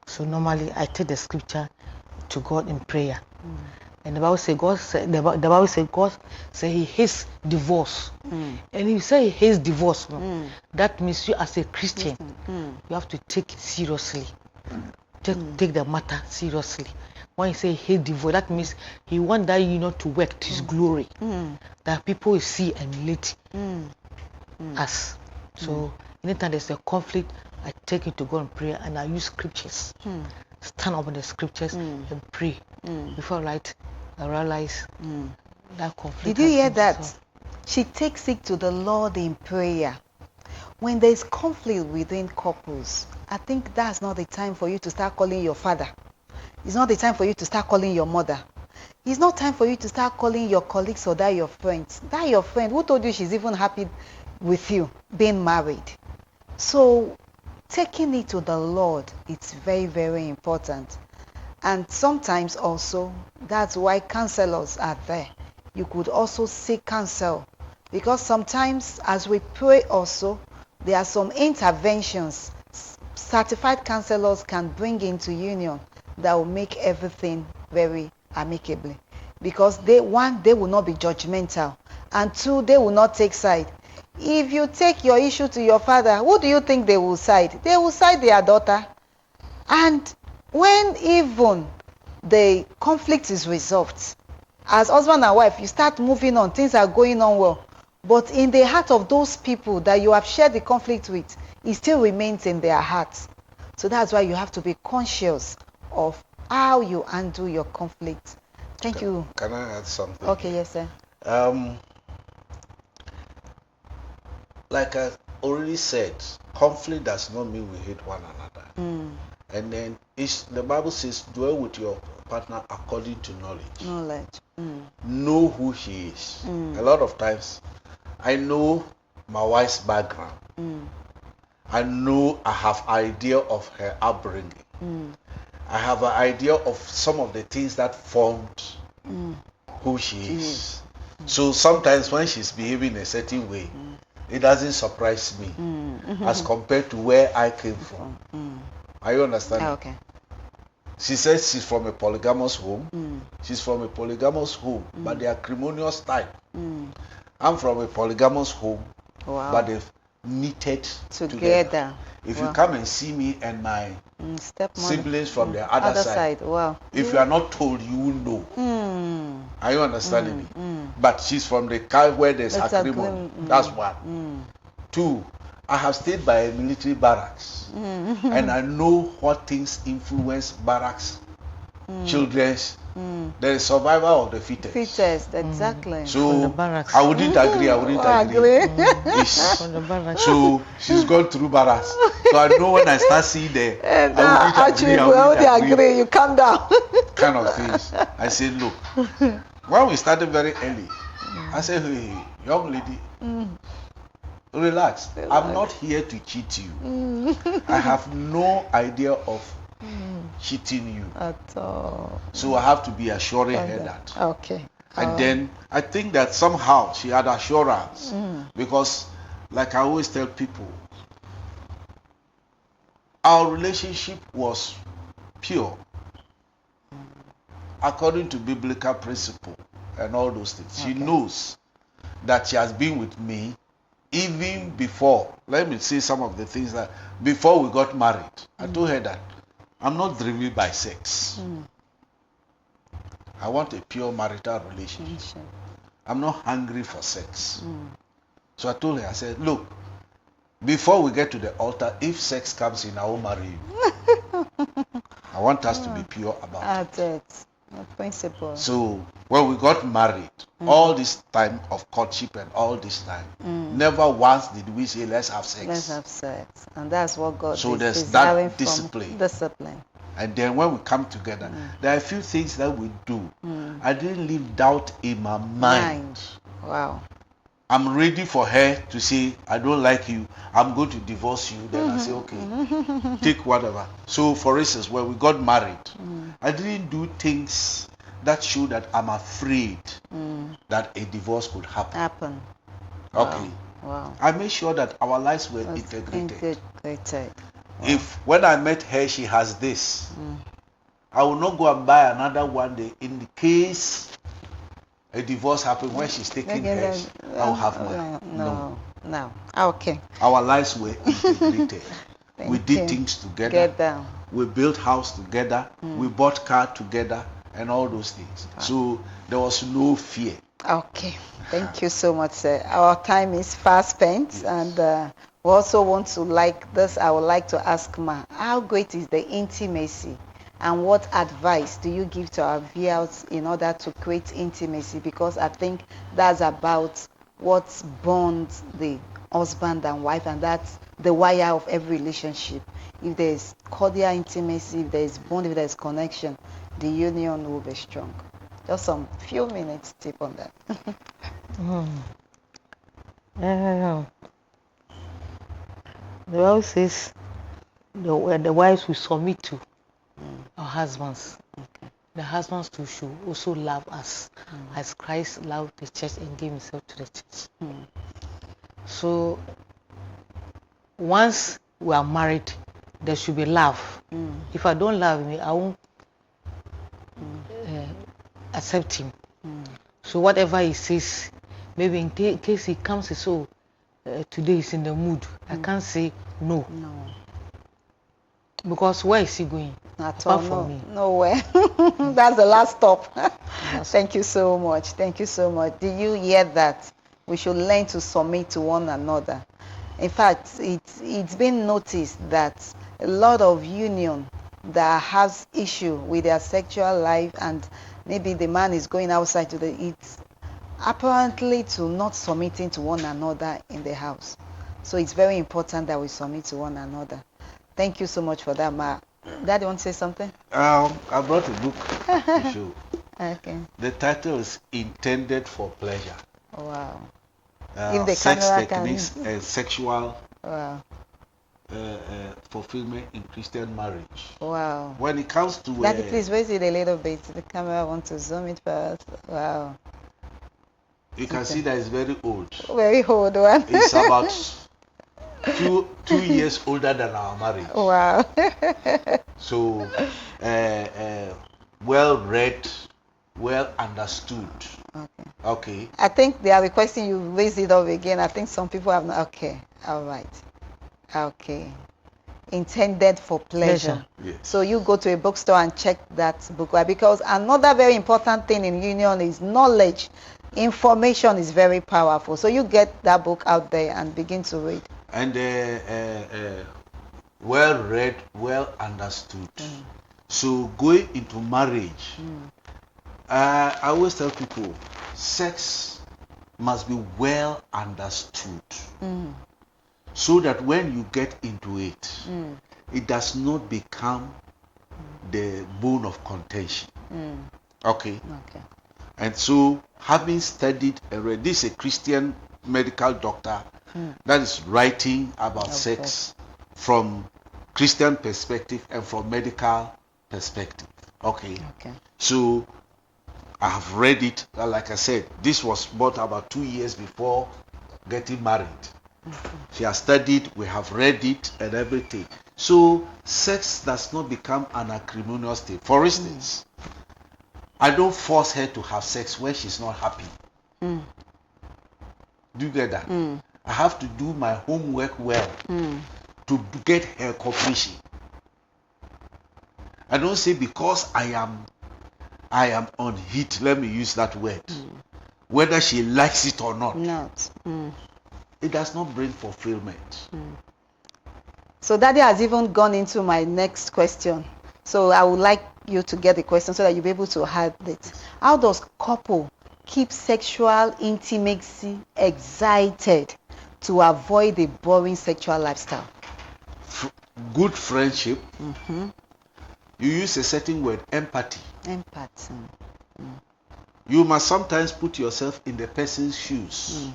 So normally I take the scripture to God in prayer. And the Bible says God said he hates divorce. And you say he hates divorce, that means you as a Christian, you have to take it seriously. Take the matter seriously. When you say he hates divorce, that means he wants that union to work to his glory. That people will see and relate us. So anytime there's a conflict, I take it to God in prayer and I use scriptures. Stand up in the scriptures and pray. Before I realize that conflict. Did you hear that? She takes it to the Lord in prayer. when there is conflict within couples, I think that's not the time for you to start calling your father. It's not the time for you to start calling your mother. It's not time for you to start calling your colleagues or that your friends. That your friend, who told you she's even happy with you being married? So taking it to the Lord, it's very, very important. And sometimes also, that's why counselors are there. You could also seek counsel, because sometimes as we pray also, there are some interventions certified counselors can bring into union that will make everything very amicably. Because they will not be judgmental, and two, they will not take side. If you take your issue to your father, who do you think they will side? They will side their daughter. And when even the conflict is resolved, as husband and wife, you start moving on, things are going on well. But in the heart of those people that you have shared the conflict with, it still remains in their hearts. So that's why you have to be conscious of how you handle your conflict. Thank you. Can I add something? Okay, yes, sir. Like I already said, conflict does not mean we hate one another. And then the Bible says, dwell with your partner according to knowledge. Know who he is. A lot of times, I know my wife's background. I know, I have idea of her upbringing. I have an idea of some of the things that formed who she is. So sometimes when she's behaving a certain way, it doesn't surprise me as compared to where I came from. Are you understanding? Okay. She says she's from a polygamous home. She's from a polygamous home, but they are acrimonious type. I'm from a polygamous home, but they've knitted together. If you come and see me and my siblings from the other side, if you are not told, you will know. Are you understanding me? But she's from the kind where there's acrimony. That's one. Two, I have stayed by a military barracks, and I know what things influence barracks, children's. There is survival of the fittest. Fittest, exactly. So I wouldn't agree. So she's gone through barracks. So I know when I start seeing the I wouldn't agree. You calm down. kind of things. I said, look, when we started very early, I said, hey, young lady, relax. I'm not here to cheat you. I have no idea of cheating you at all. So I have to be assuring her that. Okay. And then I think that somehow she had assurance because, like I always tell people, our relationship was pure according to biblical principle and all those things. She knows that she has been with me even before. Let me say some of the things that before we got married. I told her that I'm not driven by sex. I want a pure marital relationship. I'm not hungry for sex. So I told her, I said, look, before we get to the altar, if sex comes in, I will marry you. I want us to be pure about it. Principle. So when we got married, all this time of courtship and all this time, never once did we say, let's have sex. Let's have sex. And that's what God so is there's desiring that discipline. Discipline. And then when we come together, there are a few things that we do. I didn't leave doubt in my mind. Wow. I'm ready for her to say, I don't like you, I'm going to divorce you. Then I say, okay, take whatever. So for instance, when we got married, I didn't do things that show that I'm afraid that a divorce could happen. Okay. Wow. I made sure that our lives were integrated. Wow. If when I met her, she has this, I will not go and buy another one day in the case a divorce happens when she's taking hers. I'll have mine. No. Okay. Our lives were integrated. We did things together. We built house together. We bought car together and all those things. So there was no fear. Okay. Thank you so much, sir. Our time is fast spent, and we also want to I would like to ask Ma, how great is the intimacy? And what advice do you give to our viewers in order to create intimacy? Because I think that's about what bonds the husband and wife, and that's the wire of every relationship. If there's cordial intimacy, if there's bond, if there's connection, the union will be strong. Just some few minutes tip on that. The Bible says the wives will submit to our husbands. Okay. The husbands too should also love us as Christ loved the church and gave himself to the church. So once we are married, there should be love. If I don't love him, I won't accept him. So whatever he says, maybe in case he comes and so today he's in the mood, I can't say no. Because where is he going? At Apart all, from me. nowhere. That's the last stop. Thank you so much. Thank you so much. Do you hear that? We should learn to submit to one another. In fact, it's been noticed that a lot of union that has issue with their sexual life, and maybe the man is going outside to it's apparently to not submitting to one another in the house. So it's very important that we submit to one another. Thank you so much for that, Ma. Daddy, want to say something? I brought a book to show. Okay. The title is Intended for Pleasure. Wow. If the Sex camera techniques can... and sexual Wow. fulfillment in Christian marriage. Wow. When it comes to Daddy, please raise it a little bit. The camera wants to zoom it first. Wow. you can see that it's very old. Very old one. It's about two years older than our marriage. Wow. So, well read, well understood. Okay. Okay. I think they are requesting you raise it up again. I think some people have not. Okay. All right. Okay. Intended for pleasure. Yes. So you go to a bookstore and check that book, right? Because another very important thing in union is knowledge. Information is very powerful. So you get that book out there and begin to read. And well read, well understood. So going into marriage, I always tell people, sex must be well understood, so that when you get into it, it does not become the bone of contention. Okay. Okay. And so, having studied already, this is a Christian medical doctor that is writing about sex from Christian perspective and from medical perspective. Okay. Okay. So I have read it. Like I said, this was bought about 2 years before getting married. She has studied, we have read it and everything. So sex does not become an acrimonious thing. For instance, I don't force her to have sex when she's not happy. Do you get that? I have to do my homework well to get her cooperation. I don't say because I am on heat, let me use that word, whether she likes it or not. It does not bring fulfillment. So Daddy has even gone into my next question. So I would like you to get the question so that you'll be able to have it. How does couple keep sexual intimacy excited to avoid a boring sexual lifestyle? Good friendship. You use a certain word, empathy. Empathy. You must sometimes put yourself in the person's shoes.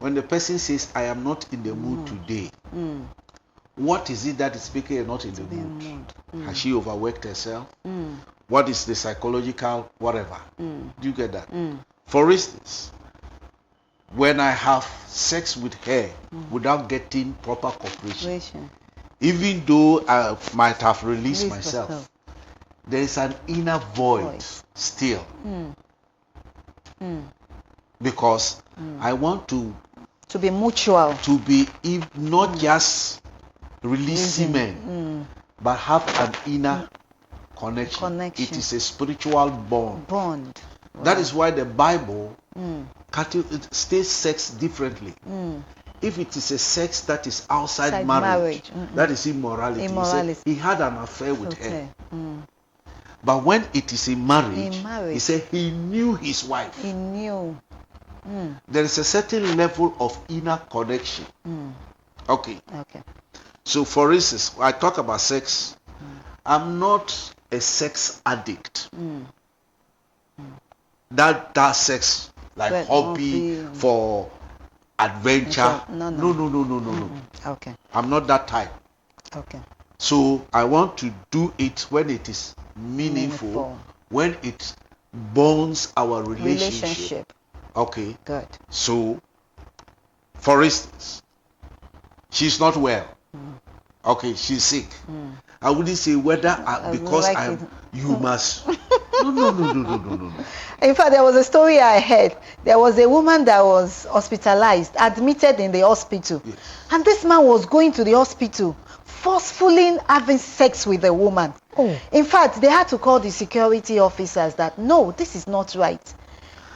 When the person says, I am not in the mood today, what is it that is making her not in the mood? Has she overworked herself? What is the psychological whatever? Do you get that? For instance, when I have sex with her without getting proper cooperation, even though I might have released myself, there is an inner void still. Because I want to be mutual, to be not just release semen, but have an inner connection. It is a spiritual bond. Wow. That is why the Bible states sex differently. If it is a sex that is outside marriage, that is immorality. He had an affair with her. But when it is in marriage, he said he knew his wife. He knew. there is a certain level of inner connection. Okay. So for instance, I talk about sex. I'm not a sex addict. That sex like hobby for adventure. No. Okay. I'm not that type. Okay. So I want to do it when it is meaningful. When it bonds our relationship. Okay. Good. So, for instance, she's not well. Okay, she's sick. I wouldn't say whether because like you must. No. In fact, there was a story I heard. There was a woman that was hospitalized, admitted in the hospital. Yes. And this man was going to the hospital, forcefully having sex with a woman. In fact, they had to call the security officers that, no, this is not right.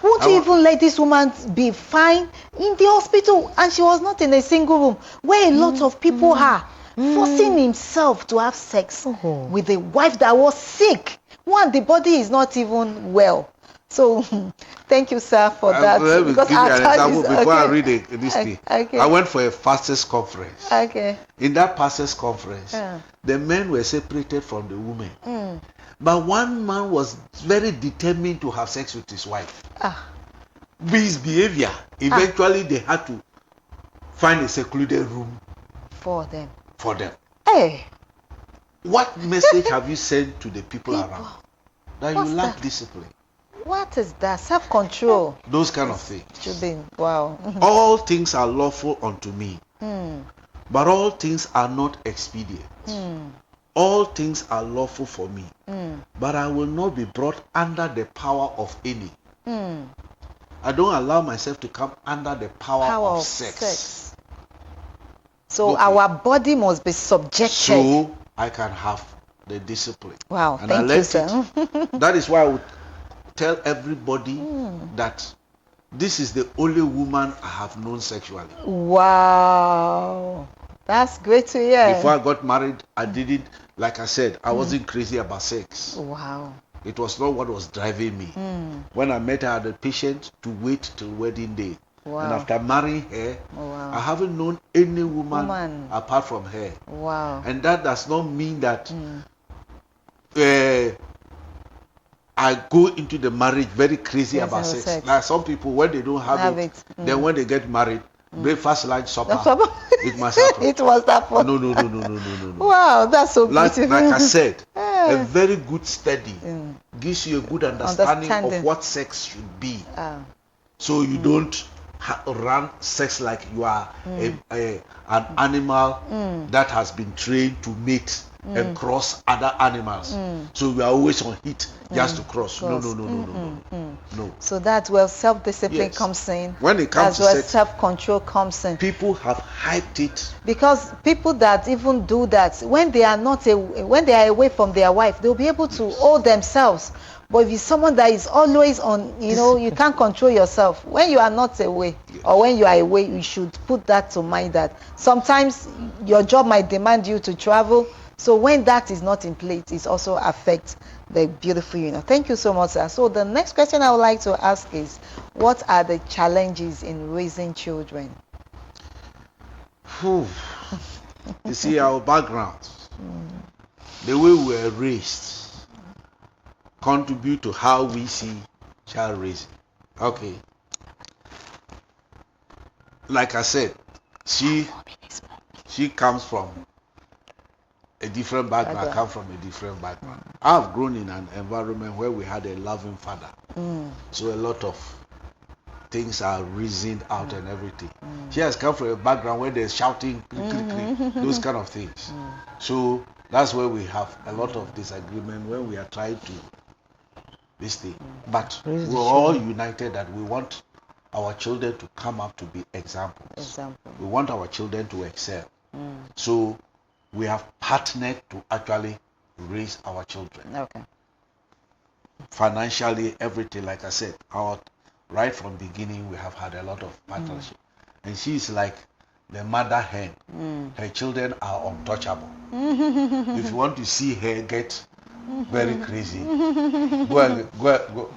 Won't you even let this woman be fine in the hospital? And she was not in a single room where a lot of people are, forcing himself to have sex with a wife that was sick. One, the body is not even well. So, thank you, sir, for that. Let me give you an example before I read this thing. Okay. I went for a pastors' conference. Okay. In that pastors' conference, the men were separated from the women. But one man was very determined to have sex with his wife. His behavior, eventually they had to find a secluded room for them. Hey. What message have you sent to the people around? That you lack discipline. What is that? Self-control. Those kind of things. Should be. Wow. All things are lawful unto me, but all things are not expedient. All things are lawful for me, but I will not be brought under the power of any. I don't allow myself to come under the power of sex. So our body must be subjected. So I can have the discipline. Wow, and thank you, sir. That is why I would tell everybody that this is the only woman I have known sexually. Wow. That's great to hear. Before I got married, I didn't, like I said, I wasn't crazy about sex. Wow. It was not what was driving me. When I met her, I had the patience to wait till wedding day. Wow. And after marrying her, I haven't known any woman apart from her. Wow. And that does not mean that I go into the marriage very crazy about sex. Like some people, when they don't have it. Then when they get married, breakfast, lunch, supper, it must happen. It must happen. No. Wow, that's so beautiful. Like I said, a very good study gives you a good understanding of what sex should be. So you don't run sex like you are an animal that has been trained to mate and cross other animals. So we are always on hit just to cross. No. So that's where self-discipline comes in. When it comes that's where sex, self-control comes in. People have hyped it. Because people that even do that, when they are when they are away from their wife, they'll be able to hold themselves. But if you're someone that is always on, you can't control yourself. When you are not away, or when you are away, you should put that to mind that sometimes your job might demand you to travel. So when that is not in place, it also affects the beautiful union. Thank you so much, sir. So the next question I would like to ask is, what are the challenges in raising children? You see, our backgrounds, the way we were raised, contribute to how we see child raising. Okay. Like I said, she comes from a different background. I come from a different background. I've grown in an environment where we had a loving father. So a lot of things are reasoned out and everything. She has come from a background where there's shouting, those kind of things. So that's where we have a lot of disagreement when we are trying to this thing. But we're all united that we want our children to come up to be examples. We want our children to excel. So we have partnered to actually raise our children. Okay. Financially, everything, like I said, right from beginning, we have had a lot of partnership. And she's like the mother hen. Her children are untouchable. If you want to see her get very crazy, go.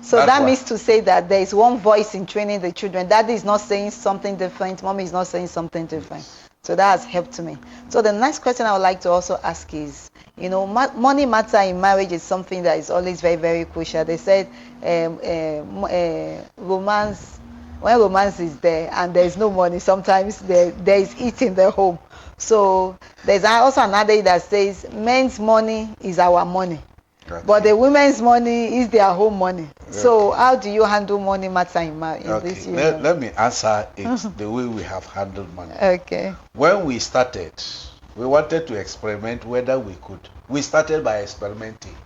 So That's that why. means to say that there is one voice in training the children. Daddy is not saying something different. Mommy is not saying something different. So that has helped me. So the next question I would like to also ask is, you know, money matter in marriage is something that is always very, very crucial. They said romance, when romance is there and there is no money, sometimes there is it in the home. So there's also another that says men's money is our money. Okay. But the women's money is their home money. So how do you handle money matter in this Okay, union? let me answer it the way we have handled money. Okay. When we started, we wanted to experiment whether we could. We started by experimenting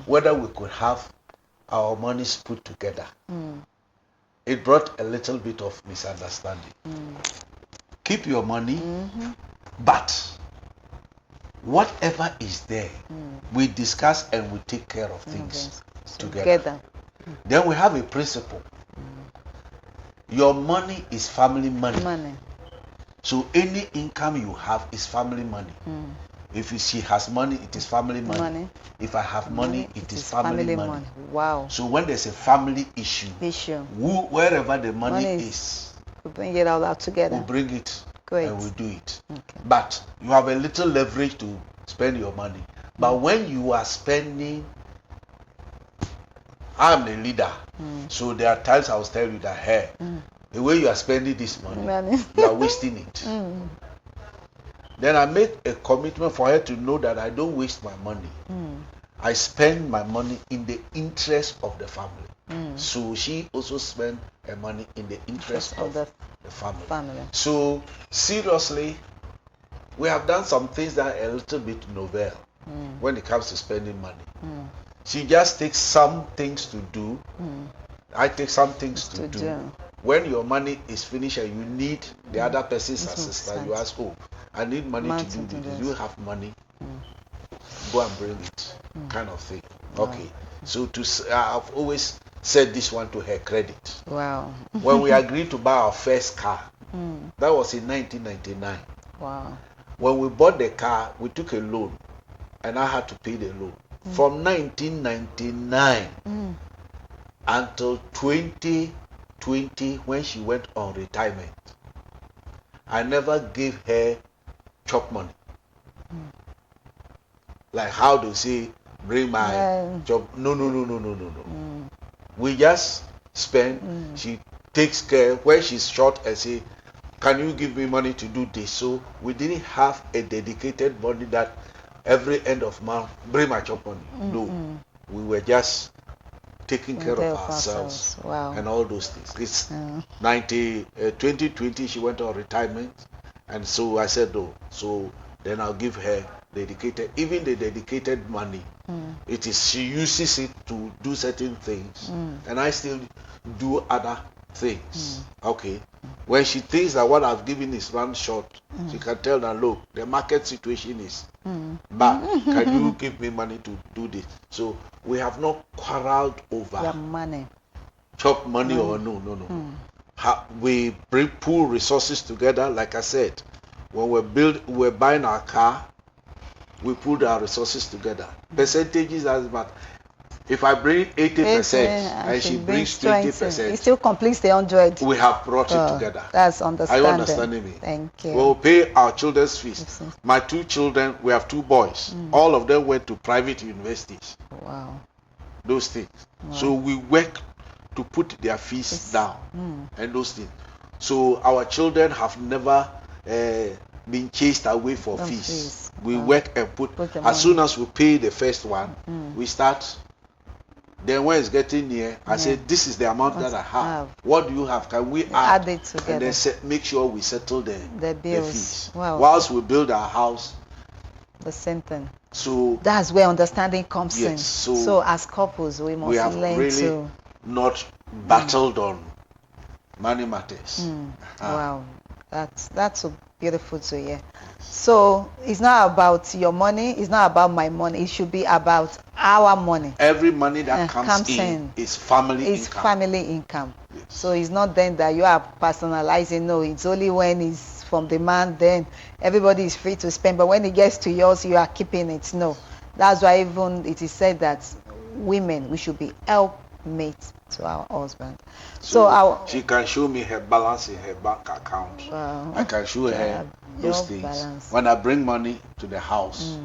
whether we could have our monies put together. It brought a little bit of misunderstanding. Keep your money, but whatever is there, we discuss and we take care of things together. Then we have a principle. Your money is family money. So any income you have is family money. If she has money, it is family money. If I have money, it is family money. Wow. So when there's a family issue, wherever the money is, we bring it all out together. we bring it Great. and we do it. Okay. But you have a little leverage to spend your money. But when you are spending, I'm the leader. So there are times I will tell you that, hey, the way you are spending this money, you are wasting it. Then I make a commitment for her to know that I don't waste my money. I spend my money in the interest of the family. So she also spend her money in the interest of the family. So seriously, we have done some things that are a little bit novel when it comes to spending money. She just takes some things to do. I take some things to do. When your money is finished and you need the other person's assistance, you ask, oh, I need money to do this. Do you have money? Go and bring it, kind of thing. Okay. So I've always said this one to her credit. Wow. When we agreed to buy our first car, that was in 1999. Wow. When we bought the car, we took a loan, and I had to pay the loan. From 1999 until 2020, when she went on retirement, I never gave her chop money. Like how to say, bring my job. No. We just spend. She takes care. When she's short, and say, can you give me money to do this? So we didn't have a dedicated money that every end of month, bring my chop money. No. We were just taking care of ourselves. Wow. And all those things. It's 2020 she went on retirement, and so I said no. So then I'll give her even the dedicated money. It is, she uses it to do certain things, and I still do other things. Okay. When she thinks that what I've given is run short, she can tell that, look, the market situation is bad. Can you give me money to do this? So we have not quarreled over your money. Chop money or no. We pool resources together. Like I said, when we're buying our car, we put our resources together. Percentages doesn't matter. If I bring 80% and she brings 20%, it still completes the 100. We have brought it together. That's understanding. Are you understanding me? Thank you. We'll pay our children's fees. My two children, we have two boys. All of them went to private universities. Wow. Those things. Wow. So we work to put their fees down and those things. So our children have never been chased away for fees. We work and put as soon as we pay the first one, we start. Then when it's getting near, I say, this is the amount that I have. What do you have? Can we add it together? And then make sure we settle the bills. fees. Wow. Whilst we build our house. The same thing. So that's where understanding comes in. So as couples, we must have learn really to not battled on money matters. Wow. That's so beautiful to hear. So it's not about your money, it's not about my money, it should be about our money. Every money that comes in is family income. Family income. Yes. So it's not then that you are personalizing. No, it's only when it's from the man, then everybody is free to spend. But when it gets to yours, you are keeping it. No. That's why even it is said that women, we should be mate to our husband. So she can show me her balance in her bank account. I can show her those things. Balance. When I bring money to the house,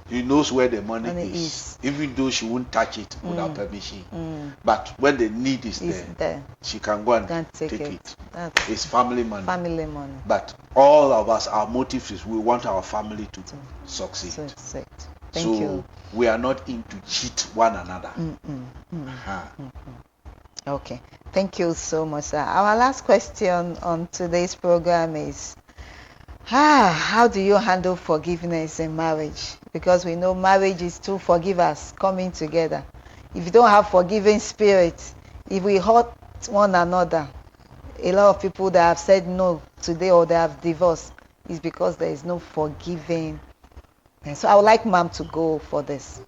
he knows where the money is, even though she won't touch it without permission. But when the need is there, she can go and take it. It's family money. Family money. But all of us, our motive is we want our family to succeed. Thank you. We are not in to cheat one another. Okay. Thank you so much, sir. Our last question on today's program is, how do you handle forgiveness in marriage? Because we know marriage is two forgivers coming together. If you don't have forgiving spirit, if we hurt one another, a lot of people that have said no today or they have divorced is because there is no forgiving. And so I would like Ma'am to go for this.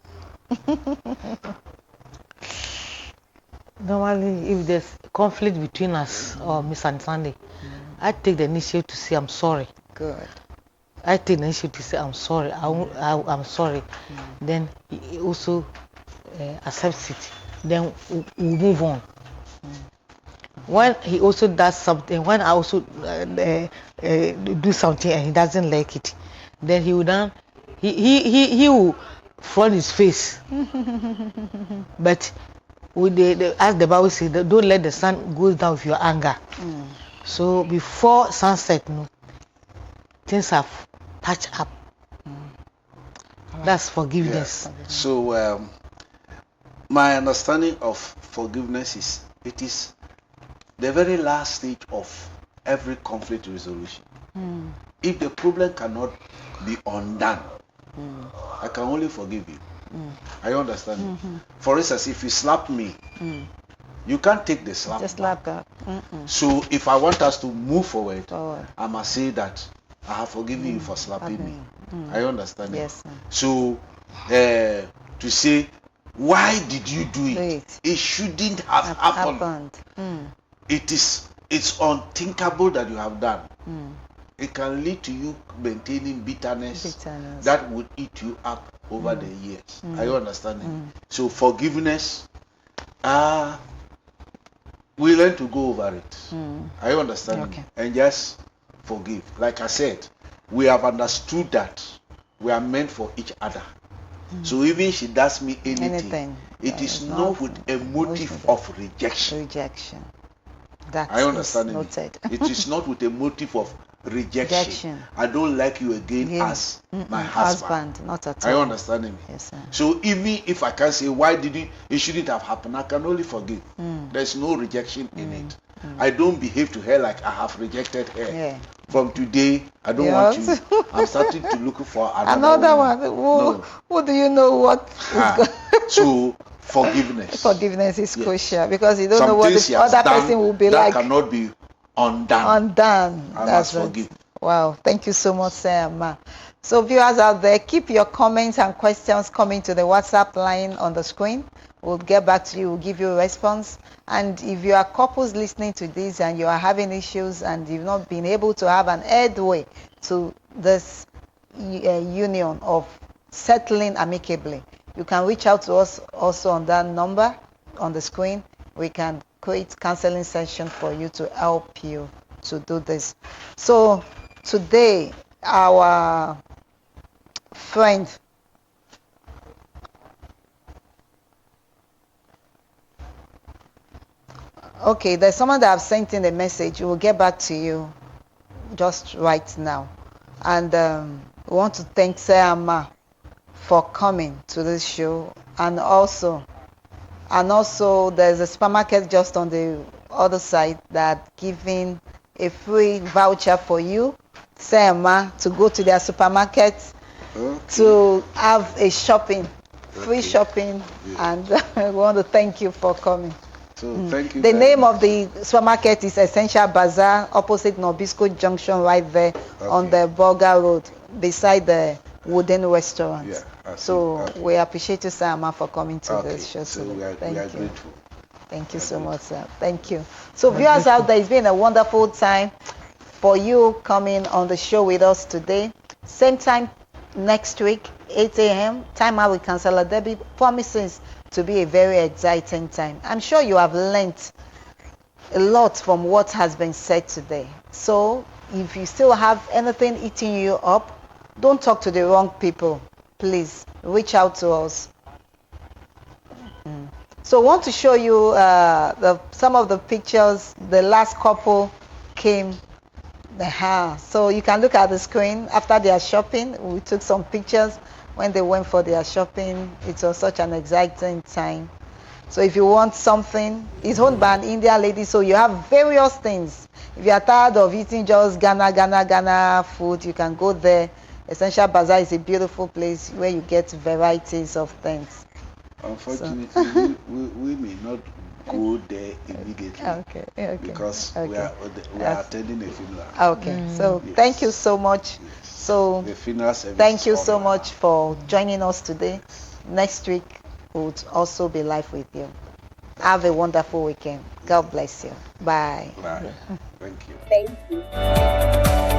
Normally, if there's conflict between us or misunderstanding, I take the initiative to say I'm sorry. Good. I take the initiative to say I'm sorry. I'm sorry. Then he also accepts it. Then we move on. When he also does something, when I also do something and he doesn't like it, then he will front his face. But as the Bible says, don't let the sun go down with your anger. So before sunset, things have patched up. That's forgiveness. Yeah. So my understanding of forgiveness is it is the very last stage of every conflict resolution. If the problem cannot be undone, I can only forgive you. I understand. For instance, if you slap me, you can't take the slap. Just slap back. So if I want us to move forward, I must say that I have forgiven you for slapping me. I understand. Yes. So to say, why did you do it? It shouldn't have happened. It's unthinkable that you have done. It can lead to you maintaining bitterness that would eat you up over the years. Are you understanding? So forgiveness, we learn to go over it. Are you understanding? Okay. And just forgive. Like I said, we have understood that we are meant for each other. So even she does me anything, it is not with a motive of rejection. That's I understand. Noted. It is not with a motive of rejection. I don't like you again as my husband. Not at all. Are you understanding me? Yes, sir. So even if I can say why did it shouldn't have happened, I can only forgive. There's no rejection in it. I don't behave to her like I have rejected her. Yeah. From today, I don't want you. I'm starting to look for another one. Who do you know what is going? So forgiveness. Forgiveness is crucial because you don't know what the other person will be like. That cannot be undone. I must forgive. Wow, thank you so much, Sam. So viewers out there, keep your comments and questions coming to the WhatsApp line on the screen. We'll get back to you, we'll give you a response. And if you are couples listening to this and you are having issues and you've not been able to have an headway to this union of settling amicably, you can reach out to us also on that number on the screen. We can create counseling session for you to help you to do this. So today, our friend okay, there's someone that have sent in a message. We'll get back to you just right now. And we want to thank Sarah for coming to this show. And also there's a supermarket just on the other side that giving a free voucher for you, Sarah, to go to their supermarket to have a shopping, free shopping. And we want to thank you for coming. So thank you. The name of the supermarket is Essential Bazaar, opposite Nobisco Junction, right there on the Bulgar Road, beside the wooden restaurant. So we appreciate you, Sir, for coming to this show. So we are grateful. Thank you so much, sir. Thank you. So viewers out there, it's been a wonderful time for you coming on the show with us today. Same time next week, 8 a.m. Time Out with Counsellor Debby promises to be a very exciting time. I'm sure you have learnt a lot from what has been said today. So if you still have anything eating you up, don't talk to the wrong people. Please reach out to us. So I want to show you some of the pictures. The last couple came. So you can look at the screen after their shopping. We took some pictures when they went for their shopping. It was such an exciting time. So if you want something, it's owned by an Indian lady, so you have various things. If you are tired of eating just Ghana food, you can go there. Essential Bazaar is a beautiful place where you get varieties of things. Unfortunately, we may not go there immediately. Okay. Because we are attending a funeral. Okay, so Yes. thank you so much. Yes. So The funeral service thank you is so online. much for joining us today. Next week we'll also be live with you. Have a wonderful weekend. God bless you. Bye. Right. Thank you. Thank you.